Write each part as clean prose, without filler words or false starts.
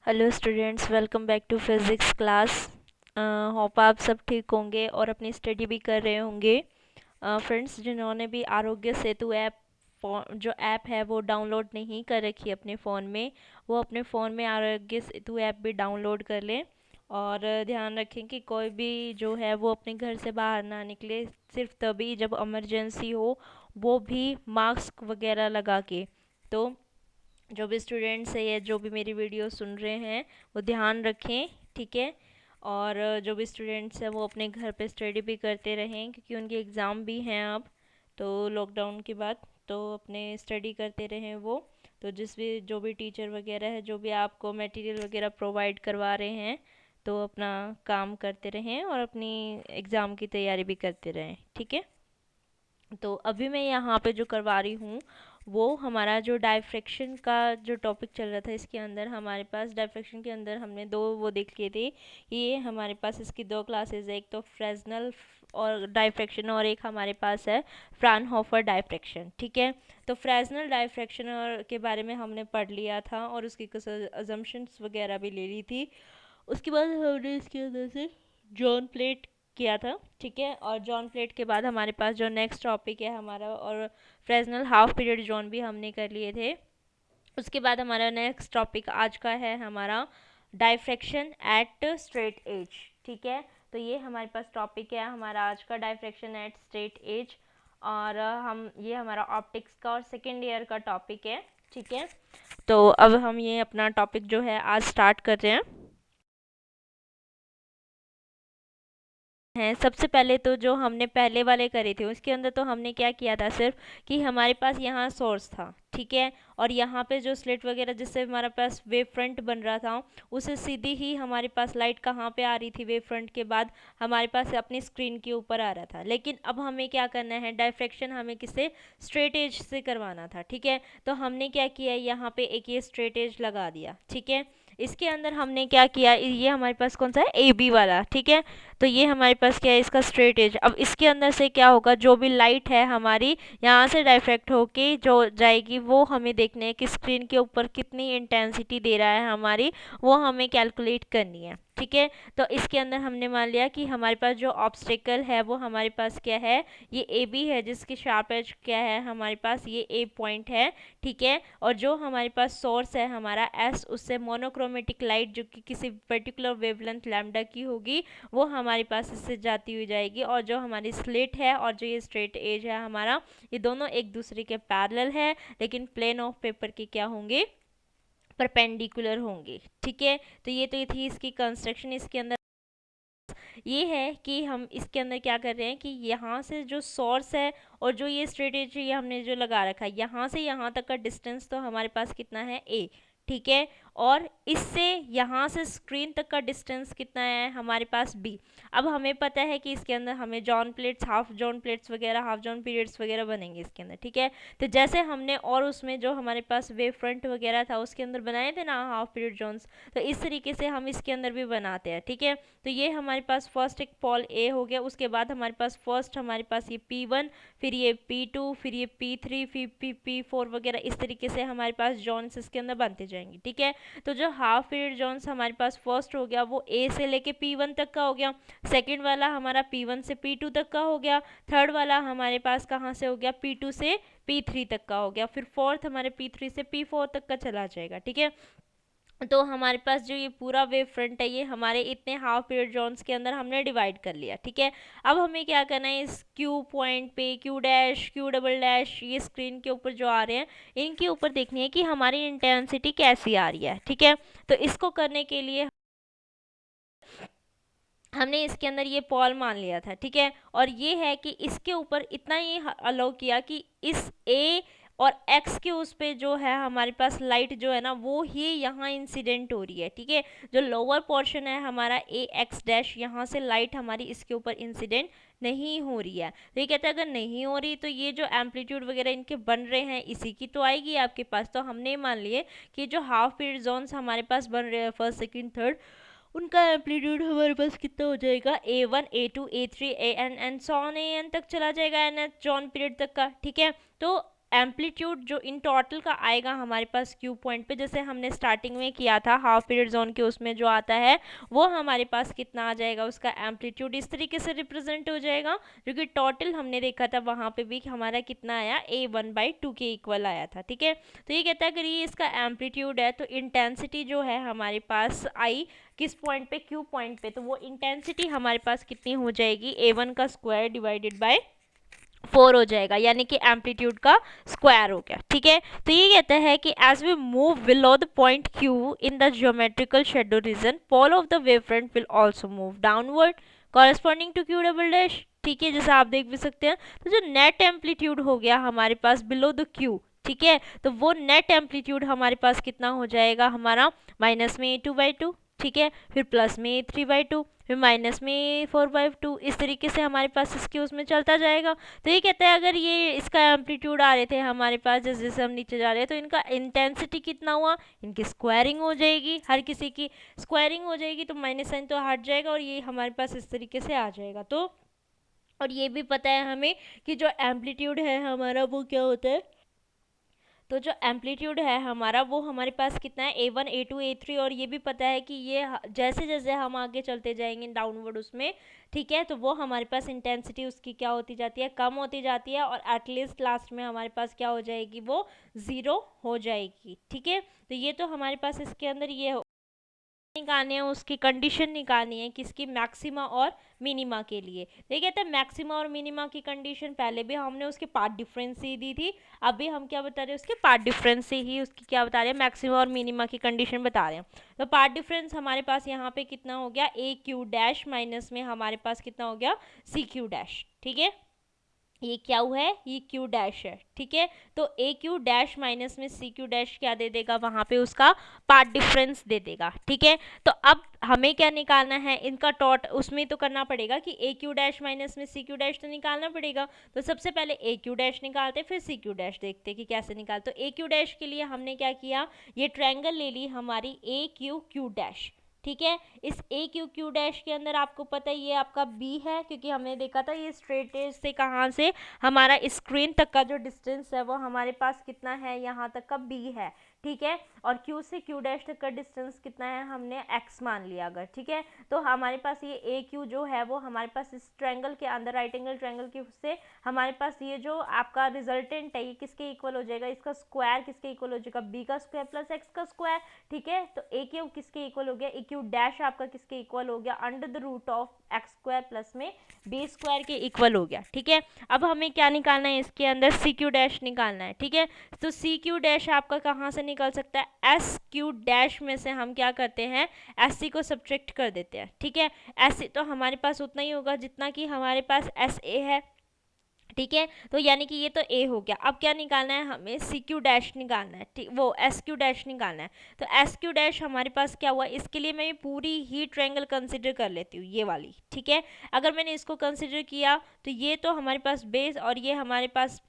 Hello students, welcome back to physics class. Hope आप सब ठीक होंगे और अपनी स्टडी भी कर रहे होंगे। फ्रेंड्स, जिन्होंने भी आरोग्य सेतु ऐप जो ऐप है वो डाउनलोड नहीं कर रखी अपने फ़ोन में, वो अपने फ़ोन में आरोग्य सेतु ऐप भी डाउनलोड कर लें। और ध्यान रखें कि कोई भी जो है वो अपने घर से बाहर ना निकले, सिर्फ तभी जब इमरजेंसी हो, वो भी मास्क वगैरह लगा के। तो जो भी स्टूडेंट्स है या जो भी मेरी वीडियो सुन रहे हैं वो ध्यान रखें, ठीक है। और जो भी स्टूडेंट्स हैं वो अपने घर पे स्टडी भी करते रहें, क्योंकि उनके एग्ज़ाम भी हैं अब, तो लॉकडाउन के बाद तो अपने स्टडी करते रहें वो। तो जो भी टीचर वगैरह है, जो भी आपको मटेरियल वगैरह प्रोवाइड करवा रहे हैं, तो अपना काम करते रहें और अपनी एग्ज़ाम की तैयारी भी करते रहें, ठीक है। तो अभी मैं यहाँ पे जो करवा रही हूँ वो हमारा जो डायफ्रैक्शन का जो टॉपिक चल रहा था, इसके अंदर हमारे पास डायफ्रैक्शन के अंदर हमने दो वो देख लिए थे कि ये हमारे पास इसकी दो क्लासेस है, एक तो फ्रेजनल और डायफ्रैक्शन और एक हमारे पास है फ्राउनहोफर डायफ्रैक्शन, ठीक है। तो फ्रेजनल डायफ्रैक्शन और के बारे में हमने पढ़ लिया था और उसकी कुछ अजम्पशंस वगैरह भी ले ली थी। उसके बाद हमने इसके अंदर से जॉन प्लेट किया था, ठीक है। और जॉन प्लेट के बाद हमारे पास जो नेक्स्ट टॉपिक है हमारा, और फ्रेजनल हाफ पीरियड जॉन भी हमने कर लिए थे। उसके बाद हमारा नेक्स्ट टॉपिक आज का है हमारा डायफ्रैक्शन एट स्ट्रेट एज, ठीक है। तो ये हमारे पास टॉपिक है हमारा आज का, डायफ्रैक्शन एट स्ट्रेट एज। और हम ये हमारा ऑप्टिक्स का और सेकेंड ईयर का टॉपिक है, ठीक है। तो अब हम ये अपना टॉपिक जो है आज स्टार्ट कर रहे हैं। सबसे पहले तो जो हमने पहले वाले करे थे उसके अंदर तो हमने क्या किया था, सिर्फ कि हमारे पास यहाँ सोर्स था, ठीक है। और यहाँ पे जो स्लिट वगैरह जिससे हमारे पास वेव फ्रंट बन रहा था, उसे सीधी ही हमारे पास लाइट कहाँ पे आ रही थी, वेव फ्रंट के बाद हमारे पास अपनी स्क्रीन के ऊपर आ रहा था। लेकिन अब हमें क्या करना है, डायफ्रैक्शन हमें किससे, स्ट्रेट एज से करवाना था, ठीक है। तो हमने क्या किया, यहाँ पे एक ये स्ट्रेट एज लगा दिया, ठीक है। इसके अंदर हमने क्या किया, ये हमारे पास कौन सा है, ए बी वाला, ठीक है। तो ये हमारे पास क्या है, इसका स्ट्रेट एज। अब इसके अंदर से क्या होगा, जो भी लाइट है हमारी यहाँ से डायफ्रैक्ट होके जो जाएगी, वो हमें देखने है कि स्क्रीन के ऊपर कितनी इंटेंसिटी दे रहा है हमारी, वो हमें कैलकुलेट करनी है, ठीक है। तो इसके अंदर हमने मान लिया कि हमारे पास जो ऑब्स्टेकल है वो हमारे पास क्या है, ये ए बी है, जिसकी शार्प एज क्या है हमारे पास, ये ए पॉइंट है, ठीक है। और जो हमारे पास सोर्स है हमारा एस, उससे मोनोक्रोमेटिक लाइट जो कि किसी पर्टिकुलर वेवलेंथ लैम्डा की होगी, वो हमारे पास इससे जाती हुई जाएगी। और जो हमारी स्लिट है और जो ये स्ट्रेट एज है हमारा, ये दोनों एक दूसरे के पैरेलल है, लेकिन प्लेन ऑफ पेपर के क्या होंगे, परपेंडिकुलर होंगे, ठीक है। तो ये थी इसकी कंस्ट्रक्शन। इसके अंदर ये है कि हम इसके अंदर क्या कर रहे हैं कि यहाँ से जो सोर्स है और जो ये स्ट्रेट एज ये हमने जो लगा रखा है, यहाँ से यहाँ तक का डिस्टेंस तो हमारे पास कितना है, ए, ठीक है। और इससे यहाँ से स्क्रीन तक का डिस्टेंस कितना है हमारे पास, बी। अब हमें पता है कि इसके अंदर हमें John plates, half John plates वगैरह, हाफ जॉन पीरियड्स वगैरह बनेंगे इसके अंदर, ठीक है। तो जैसे हमने और उसमें जो हमारे पास वेव फ्रंट वगैरह था उसके अंदर बनाए थे ना हाफ पीरियड जॉन्स, तो इस तरीके से हम इसके अंदर भी बनाते हैं, ठीक है। तो ये हमारे पास फर्स्ट एक पॉल ए हो गया। उसके बाद हमारे पास फर्स्ट हमारे पास ये P1, फिर ये P2, फिर ये P3, फिर P4 वगैरह, इस तरीके से हमारे पास जॉन्स इसके अंदर बनते जाएंगे, ठीक है। तो जो हाफ पीरियड जॉन्स हमारे पास फर्स्ट हो गया वो ए से लेके P1 तक का हो गया। सेकेंड वाला हमारा P1 से P2 तक का हो गया। थर्ड वाला हमारे पास कहाँ से हो गया, P2 से P3 तक का हो गया। फिर फोर्थ हमारे P3 से P4 तक का चला जाएगा, ठीक है। तो हमारे पास जो ये पूरा वेव फ्रंट है ये हमारे इतने हाफ पीरियड जोन्स के अंदर हमने डिवाइड कर लिया, ठीक है। अब हमें क्या करना है, इस क्यू पॉइंट पे Q dash, Q double dash, ये स्क्रीन के ऊपर जो आ रहे हैं इनके ऊपर देखनी है कि हमारी इंटेंसिटी कैसी आ रही है, ठीक है। तो इसको करने के लिए हमने इसके अंदर ये पॉल मान लिया था, ठीक है। और ये है कि इसके ऊपर इतना ही अलाउ किया कि इस ए और एक्स के उस पे जो है हमारे पास लाइट जो है ना वो ही यहाँ इंसिडेंट हो रही है, ठीक है। जो लोअर पोर्शन है हमारा ए एक्स डैश, यहाँ से लाइट हमारी इसके ऊपर इंसिडेंट नहीं हो रही है। तो ये कहता है अगर नहीं हो रही तो ये जो एम्पलीट्यूड वगैरह इनके बन रहे हैं इसी की तो आएगी आपके पास। तो हमने मान लिए कि जो हाफ पीरियड जोन्स हमारे पास बन रहे हैं फर्स्ट सेकेंड थर्ड, उनका एम्पलीट्यूड हमारे पास कितना हो जाएगा, A1, A2, A3, AN and sworn AN तक चला जाएगा, एन एच जॉन पीरियड तक का, ठीक है। तो एम्पलीट्यूड जो इन टोटल का आएगा हमारे पास क्यू पॉइंट पे, जैसे हमने स्टार्टिंग में किया था हाफ पीरियड जोन के, उसमें जो आता है वो हमारे पास कितना आ जाएगा, उसका एम्पलीट्यूड इस तरीके से रिप्रेजेंट हो जाएगा, जो कि टोटल हमने देखा था वहाँ पे भी हमारा कितना आया, A1/2 के इक्वल आया था। ठीक है, तो ये कहता है अगर ये इसका एम्पलीट्यूड है तो इंटेंसिटी जो है हमारे पास आई किस पॉइंट पे, क्यू पॉइंट पे, तो वो इंटेंसिटी हमारे पास कितनी हो जाएगी, A1 का स्क्वायर डिवाइडेड बाय 4 हो जाएगा, यानी कि एम्पलीट्यूड का स्क्वायर हो गया। ठीक है, तो ये कहता है कि as we move below the point Q in the geometrical shadow region, pole of the wave front will also move downward corresponding to Q double dash. ठीक है, जैसे आप देख भी सकते हैं, तो जो नेट एम्पलीट्यूड हो गया हमारे पास बिलो द Q, ठीक है, तो वो नेट एम्पलीट्यूड हमारे पास कितना हो जाएगा हमारा, माइनस में A2/2, ठीक है, फिर प्लस में A3/2, फिर माइनस में 4/2, इस तरीके से हमारे पास इसके उसमें चलता जाएगा। तो ये कहता है अगर ये इसका एम्पलीट्यूड आ रहे थे हमारे पास, जैसे जैसे हम नीचे जा रहे हैं, तो इनका इंटेंसिटी कितना हुआ, इनकी स्क्वायरिंग हो जाएगी, हर किसी की स्क्वायरिंग हो जाएगी, तो माइनस साइन तो हट जाएगा और ये हमारे पास इस तरीके से आ जाएगा। तो और ये भी पता है हमें कि जो एम्पलीट्यूड है हमारा वो क्या होता है, तो जो एम्पलीट्यूड है हमारा वो हमारे पास कितना है, A1 A2 A3, और ये भी पता है कि ये जैसे जैसे हम आगे चलते जाएंगे डाउनवर्ड उसमें, ठीक है, तो वो हमारे पास इंटेंसिटी उसकी क्या होती जाती है, कम होती जाती है, और एटलीस्ट लास्ट में हमारे पास क्या हो जाएगी, वो 0 हो जाएगी। ठीक है, तो ये तो हमारे पास इसके अंदर ये निकालनी है, उसकी कंडीशन निकालनी है किसकी, मैक्सिमा और मिनिमा के लिए। तो ये कहते हैं मैक्सिमा और मिनिमा की कंडीशन पहले भी हमने उसके पार्ट डिफरेंस ही दी थी, अभी हम क्या बता रहे हैं, उसके पार्ट डिफरेंस से ही उसकी क्या बता रहे हैं, मैक्सिमा और मिनिमा की कंडीशन बता रहे हैं। तो पार्ट डिफरेंस हमारे पास यहाँ पे कितना हो गया, AQ' माइनस में हमारे पास कितना हो गया, CQ'। ठीक है, ये क्या हुआ है, ये Q' है। ठीक है, तो AQ' माइनस में CQ' क्या दे देगा, वहां पे उसका पार्ट डिफरेंस दे देगा। ठीक है, तो अब हमें क्या निकालना है, इनका टॉट उसमें तो करना पड़ेगा कि AQ' माइनस में CQ' तो निकालना पड़ेगा। तो सबसे पहले AQ' निकालते, फिर CQ' देखते कि कैसे निकालते। तो AQ' के लिए हमने क्या किया, ये ट्रायंगल ले ली हमारी AQQ'। ठीक है, इस AQQ' के अंदर आपको पता है ये आपका B है, क्योंकि हमने देखा था ये स्ट्रेट एज से कहाँ से हमारा स्क्रीन तक का जो डिस्टेंस है वो हमारे पास कितना है, यहाँ तक का B है। ठीक है, और Q से Q' तक का डिस्टेंस कितना है, हमने X मान लिया अगर। ठीक है, तो हमारे पास ये AQ जो है वो हमारे पास इस ट्रायंगल के अंदर, राइट एंगल ट्रायंगल के से हमारे पास ये जो आपका रिजल्टेंट है ये किसके इक्वल हो जाएगा, इसका स्क्वायर किसके इक्वल हो जाएगा, B का स्क्वायर प्लस X का स्क्वायर। ठीक है, तो AQ किसके इक्वल हो गया, AQ' आपका किसके इक्वल हो गया, under the root of X square plus में B स्क्वायर के इक्वल हो गया। ठीक है, अब हमें क्या निकालना है, इसके अंदर CQ' निकालना है। ठीक है, तो CQ' आपका कहाँ से निकल सकता है, SQ' में से हम क्या करते हैं, SC को सब्ट्रैक्ट कर देते हैं। ठीक है, SC तो हमारे पास उतना ही होगा जितना कि हमारे पास SA है। ठीक है, तो यानी कि ये तो A हो गया। अब क्या निकालना है, हमें CQ' निकालना है, ठीक, वो SQ' निकालना है। तो SQ' हमारे पास क्या हुआ, इसके लिए मैं पूरी ही ट्रायंगल कंसिडर कर लेती हूँ, ये वाली। ठीक है, अगर मैंने इसको कंसिडर किया तो ये तो हमारे पास बेस, और ये हमारे पास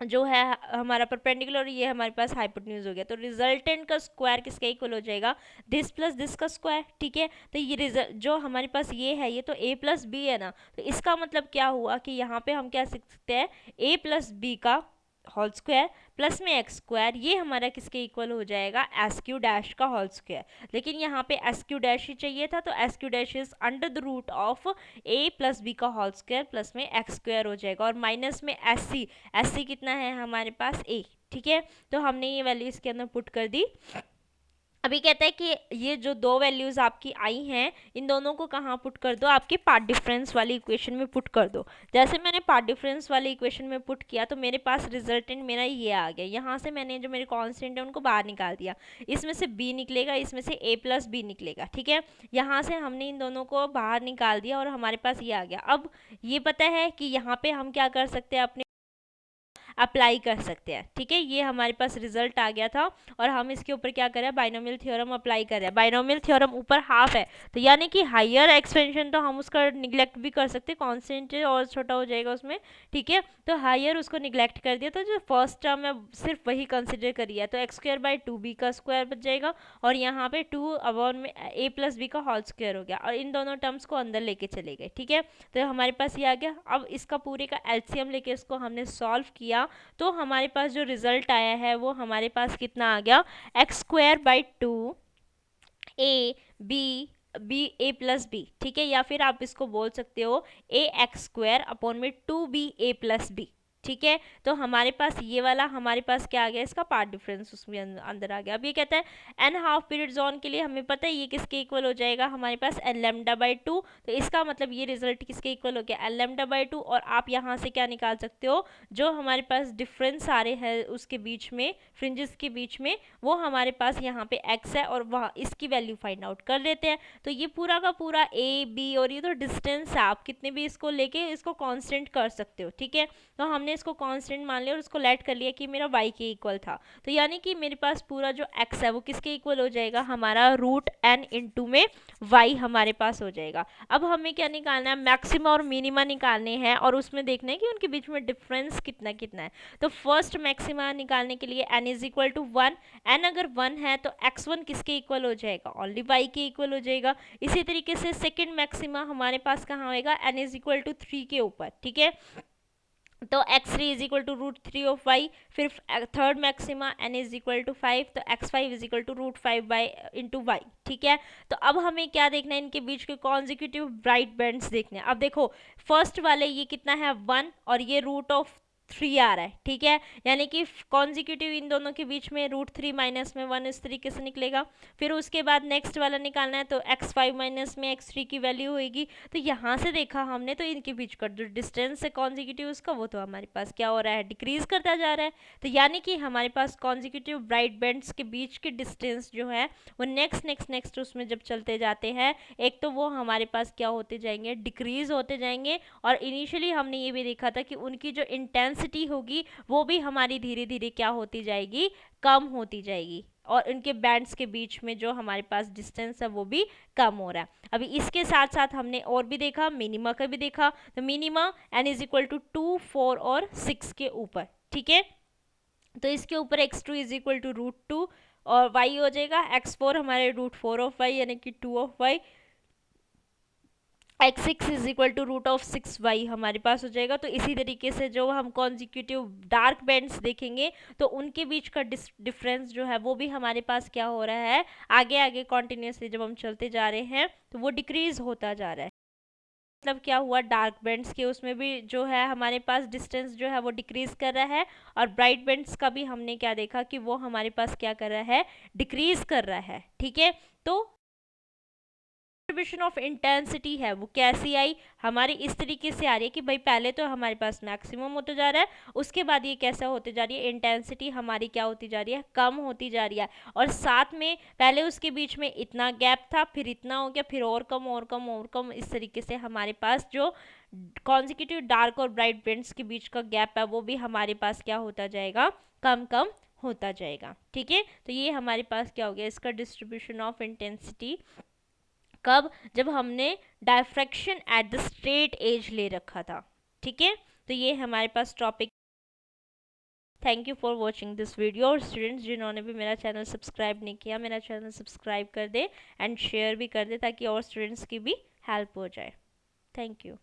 जो है हमारा परपेंडिकुलर, और ये हमारे पास हाइपोटेन्यूज हो गया। तो रिजल्टेंट का स्क्वायर किसका इक्वल हो जाएगा, दिस प्लस दिस का स्क्वायर। ठीक है, तो ये रिजल्ट जो हमारे पास ये है, ये तो A प्लस बी है ना, तो इसका मतलब क्या हुआ कि यहाँ पे हम क्या सीख सकते हैं, A प्लस बी का होल स्क्वायर प्लस में X स्क्वायर, ये हमारा किसके इक्वल हो जाएगा, SQ' का होल स्क्वायर। लेकिन यहाँ पे SQ' ही चाहिए था, तो SQ' is under the root of A plus B का होल स्क्वायर प्लस में X स्क्वायर हो जाएगा, और माइनस में SC कितना है हमारे पास A। ठीक है, तो हमने ये वैल्यू इसके अंदर पुट कर दी। अभी कहता है कि ये जो दो वैल्यूज आपकी आई हैं, इन दोनों को कहाँ पुट कर दो, आपके पार्ट डिफरेंस वाली इक्वेशन में पुट कर दो। जैसे मैंने पार्ट डिफरेंस वाली इक्वेशन में पुट किया तो मेरे पास रिजल्टेंट मेरा ये आ गया। यहाँ से मैंने जो मेरे कांस्टेंट है उनको बाहर निकाल दिया, इसमें से B निकलेगा, इसमें से A प्लस बी निकलेगा। ठीक है, यहाँ से हमने इन दोनों को बाहर निकाल दिया और हमारे पास ये आ गया। अब ये पता है कि यहाँ पे हम क्या कर सकते हैं, अपने अप्लाई कर सकते हैं। ठीक है, ये हमारे पास रिजल्ट आ गया था, और हम इसके ऊपर क्या करें, बाइनोमियल थ्योरम अप्लाई कर रहे हैं। बाइनोमियल थ्योरम ऊपर हाफ है, तो यानी कि हायर एक्सपेंशन तो हम उसका निगलेक्ट भी कर सकते हैं, कॉन्स्टेंट और छोटा हो जाएगा उसमें। ठीक है, तो हायर उसको निगलेक्ट कर दिया, तो जो फर्स्ट टर्म है सिर्फ वही कंसिडर करिए, तो x²/2b का स्क्वायर बच जाएगा, और यहाँ पे 2 अपॉन में A प्लस बी का होल स्क्वायर हो गया, और इन दोनों टर्म्स को अंदर लेके चले गए। ठीक है, तो हमारे पास ये आ गया। अब इसका पूरे का LCM लेके इसको हमने सॉल्व किया, तो हमारे पास जो रिजल्ट आया है वो हमारे पास कितना आ गया, x²/2 a b a+b, ठीक है, या फिर आप इसको बोल सकते हो ax²/2b a+b, ठीक है। तो हमारे पास ये वाला हमारे पास क्या आ गया, इसका पार्ट डिफरेंस उसमें अंदर आ गया। अब ये कहता है n हाफ पीरियड जोन के लिए हमें पता है ये किसके इक्वल हो जाएगा, हमारे पास n λ/2, तो इसका मतलब ये रिजल्ट किसके इक्वल हो गया, n λ/2। और आप यहाँ से क्या निकाल सकते हो, जो हमारे पास डिफरेंस आ रहे हैं उसके बीच में, फ्रिंजेस के बीच में, वो हमारे पास यहाँ पे x है और वहाँ इसकी वैल्यू फाइंड आउट कर लेते हैं। तो ये पूरा का पूरा a b और ये तो डिस्टेंस है, आप कितने भी इसको लेके इसको कांस्टेंट कर सकते हो, ठीक है। तो हमने इसको कांस्टेंट मान लिया और इसको लेट कर लिया कि मेरा y के इक्वल था। तो यानी कि मेरे पास पूरा जो x है वो किसके इक्वल हो जाएगा, हमारा √n इंटू में y हमारे पास हो जाएगा। अब हमें क्या निकालना है, मैक्सिमा और मिनिमा निकालने हैं और उसमें देखना है कि उनके बीच में डिफरेंस कितना कितना है। तो फर्स्ट मैक्सिमा निकालने के लिए n = 1, n अगर 1 है तो x1 किसके इक्वल हो जाएगा, ओनली y के इक्वल हो जाएगा। इसी तरीके से सेकंड मैक्सिमा हमारे पास कहाँ होएगा, n = 3 के ऊपर, ठीक है। तो x3 = √3 ऑफ y। फिर थर्ड मैक्सिमा n = 5, तो x5 = √5/y, ठीक है। तो अब हमें क्या देखना है, इनके बीच के कॉन्जिक्यूटिव ब्राइट बैंड्स देखने हैं। अब देखो फर्स्ट वाले ये कितना है 1 और ये √3 आ रहा है, ठीक है, यानी कि कॉन्जिक्यूटिव इन दोनों के बीच में √3 माइनस में 1 इस तरीके से निकलेगा। फिर उसके बाद नेक्स्ट वाला निकालना है, तो x5 माइनस में x3 की वैल्यू होगी। तो यहाँ से देखा हमने तो इनके बीच का जो डिस्टेंस है कॉन्जिक्यूटिव उसका, वो तो हमारे पास क्या हो रहा है, डिक्रीज करता जा रहा है। तो यानी कि हमारे पास कॉन्जिक्यूटिव ब्राइट बैंड्स के बीच के डिस्टेंस जो है वो नेक्स्ट उसमें जब चलते जाते हैं, एक तो वो हमारे पास क्या होते जाएंगे, डिक्रीज होते जाएंगे। और इनिशियली हमने ये भी देखा था कि उनकी जो इंटेंसिटी होगी वो भी हमारी धीरे धीरे क्या होती जाएगी, कम होती जाएगी। और इनके बैंड्स के बीच में जो हमारे पास डिस्टेंस है वो भी कम हो रहा है। अभी इसके साथ साथ हमने और भी देखा, मिनिमा का भी देखा। तो मिनिमा n = 2, 4 और 6 के ऊपर, ठीक है। तो इसके ऊपर x2 = √2 और y हो जाएगा x4 हमारे √4 ऑफ y यानी कि 2 ऑफ y, x6 = √6y हमारे पास हो जाएगा। तो इसी तरीके से जो हम कॉन्जिक्यूटिव डार्क बैंड्स देखेंगे तो उनके बीच का डिफरेंस जो है वो भी हमारे पास क्या हो रहा है, आगे आगे कॉन्टिन्यूसली जब हम चलते जा रहे हैं तो वो डिक्रीज होता जा रहा है। मतलब क्या हुआ, डार्क बैंड्स के उसमें भी जो है हमारे पास डिस्टेंस जो है वो डिक्रीज कर रहा है और ब्राइट बैंड्स का भी हमने क्या देखा कि वो हमारे पास क्या कर रहा है, डिक्रीज कर रहा है, ठीक है। तो डिस्ट्रीब्यूशन ऑफ इंटेंसिटी है वो कैसी आई, हमारी इस तरीके से आ रही है कि भाई पहले तो हमारे पास मैक्सिमम होता जा रहा है, उसके बाद ये कैसा होते जा रही है, इंटेंसिटी हमारी क्या होती जा रही है, कम होती जा रही है। और साथ में पहले उसके बीच में इतना गैप था, फिर इतना हो गया, फिर और कम और कम और कम, इस तरीके से हमारे पास जो कॉन्जिक्यूटिव डार्क और ब्राइट बैंड्स के बीच का गैप है वो भी हमारे पास क्या होता जाएगा, कम कम होता जाएगा, ठीक है। तो ये हमारे पास क्या हो गया, इसका डिस्ट्रीब्यूशन ऑफ इंटेंसिटी। कब, जब हमने diffraction at the straight edge ले रखा था, ठीक है। तो ये हमारे पास topic. Thank you for watching this video. और स्टूडेंट्स जिन्होंने भी मेरा चैनल सब्सक्राइब नहीं किया, मेरा चैनल सब्सक्राइब कर दे एंड शेयर भी कर दे ताकि और स्टूडेंट्स की भी हेल्प हो जाए। Thank you.